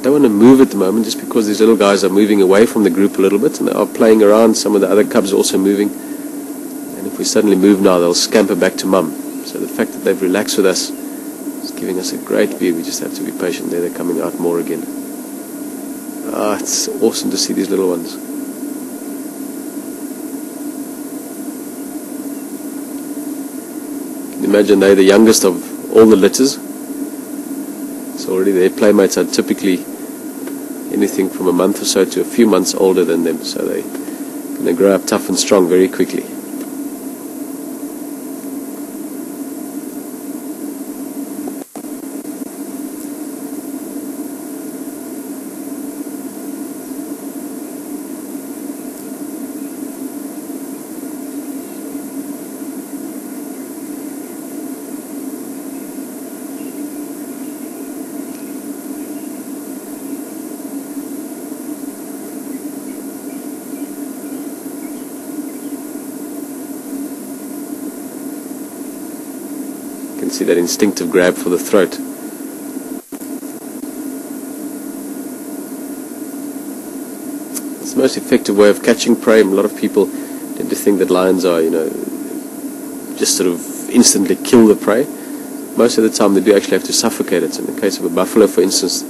don't want to move at the moment just because these little guys are moving away from the group a little bit and they are playing around. Some of the other cubs are also moving, and if we suddenly move now, they'll scamper back to mum. So the fact that they've relaxed with us is giving us a great view. We just have to be patient. There, they're coming out more again. It's awesome to see these little ones. Imagine they're the youngest of all the litters, so already their playmates are typically anything from a month or so to a few months older than them, so they're going to grow up tough and strong very quickly. You can see that instinctive grab for the throat. It's the most effective way of catching prey. A lot of people tend to think that lions are, just sort of instantly kill the prey. Most of the time they do actually have to suffocate it. In the case of a buffalo, for instance,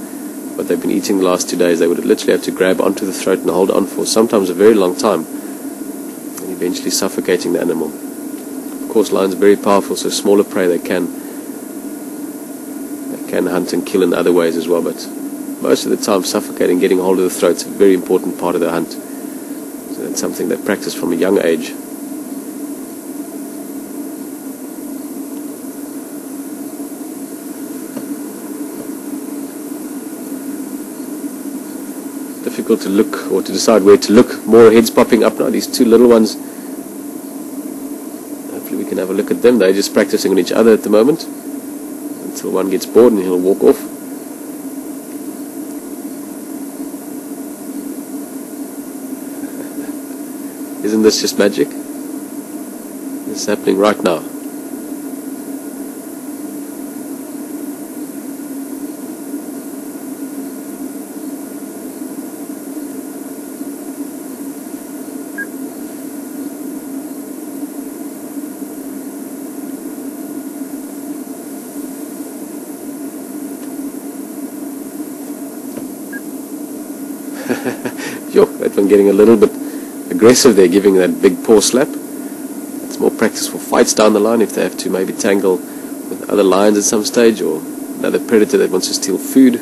what they've been eating the last 2 days, they would literally have to grab onto the throat and hold on for sometimes a very long time, and eventually suffocating the animal. Of course, lions are very powerful, so smaller prey they can hunt and kill in other ways as well, but most of the time suffocating, getting hold of the throat is a very important part of the hunt. So that's something they practice from a young age. Difficult to look or to decide where to look. More heads popping up now. These two little ones, hopefully we can have a look at them. They're just practicing on each other at the moment until one gets bored and he'll walk off. Isn't this just magic? It's happening right now. Yo, that one getting a little bit aggressive there, giving that big paw slap. It's more practice for fights down the line if they have to maybe tangle with other lions at some stage, or another predator that wants to steal food.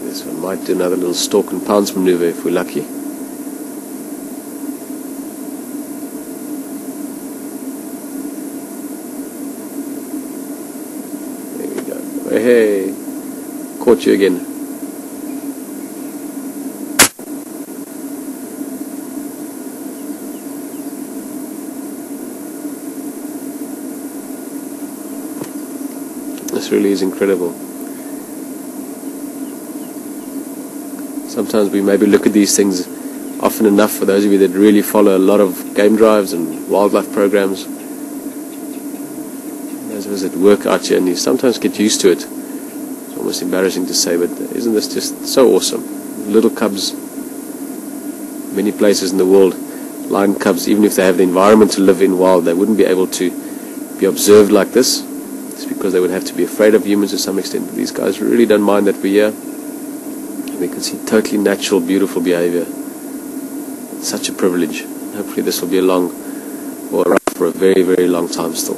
This one might do another little stalk and pounce maneuver if we're lucky. There we go. Hey, caught you again. This really is incredible. Sometimes we maybe look at these things often enough. For those of you that really follow a lot of game drives and wildlife programs, those of us that work out here, and you sometimes get used to it. It's almost embarrassing to say, but isn't this just so awesome? Little cubs, many places in the world, lion cubs, even if they have the environment to live in wild, they wouldn't be able to be observed like this. It's because they would have to be afraid of humans to some extent. But these guys really don't mind that we're here. We can see totally natural, beautiful behavior. It's such a privilege. Hopefully this will be along or around for a very, very long time still.